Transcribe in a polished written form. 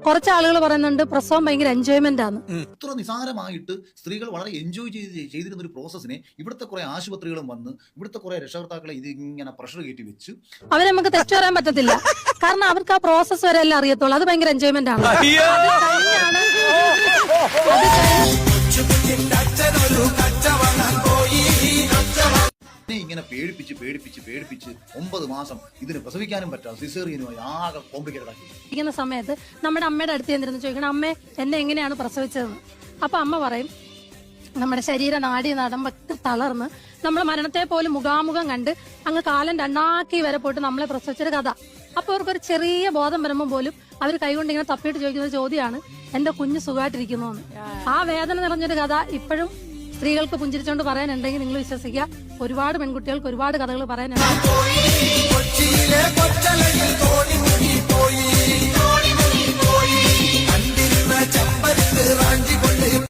കുറച്ച് ആളുകൾ പറയുന്നുണ്ട് പ്രസവം ഭയങ്കര എൻജോയ്മെന്റ് ആണ്. ഇത്ര നിസാരമായിട്ട് സ്ത്രീകൾ വളരെ എൻജോയ് ചെയ്തിരുന്ന ഒരു പ്രോസസ്സിനെ ഇവിടുത്തെ കുറെ ആശുപത്രികളും വന്ന് ഇവിടുത്തെ കുറെ രക്ഷകർത്താക്കളെ ഇത് ഇങ്ങനെ പ്രഷർ കയറ്റി വെച്ച് അവരെ നമുക്ക് തെറ്റു പറയാൻ പറ്റത്തില്ല. കാരണം അവർക്ക് ആ പ്രോസസ്സ് വരെ എല്ലാം അറിയത്തുള്ളൂ. അത് ഭയങ്കര എൻജോയ്മെന്റ് ആണ്. ഇങ്ങനെ പേടിപ്പിച്ച് 9 മാസം ഇതിന് പ്രസവിക്കാനും പറ്റാതെ സിസേറിയനുമായി ആകെ കോംപ്ലിക്കേറ്റഡ് ആക്കി ഇരിക്കുന്ന സമയത്ത് നമ്മുടെ അമ്മയുടെ അടുത്ത് എന്തിരുന്ന് ചോദിക്കണം, അമ്മേ എന്നെ എങ്ങനെയാണ് പ്രസവിച്ചതെന്ന്. അപ്പൊ അമ്മ പറയും, നമ്മുടെ ശരീര നാഡി നടമ്പൊക്കെ തളർന്ന് നമ്മൾ മരണത്തെ പോലും മുഖാമുഖം കണ്ട് അങ്ങ് കാലം രണ്ടാക്കി വരെ പോയിട്ട് നമ്മളെ പ്രസവിച്ചൊരു കഥ. അപ്പൊ അവർക്കൊരു ചെറിയ ബോധം വരുമ്പോൾ പോലും അവർ കൈകൊണ്ട് ഇങ്ങനെ തപ്പിയിട്ട് ചോദിക്കുന്ന ചോദ്യമാണ്, എന്റെ കുഞ്ഞ് സുഖമായിട്ടിരിക്കുന്നു എന്ന്. ആ വേദന നിറഞ്ഞൊരു കഥ ഇപ്പോഴും സ്ത്രീകൾക്ക് പുഞ്ചിരിച്ചോണ്ട് പറയാനുണ്ടെങ്കിൽ നിങ്ങൾ വിശ്വസിക്കുക, ഒരുപാട് പെൺകുട്ടികൾക്ക് ഒരുപാട് കഥകൾ പറയാനുണ്ട്.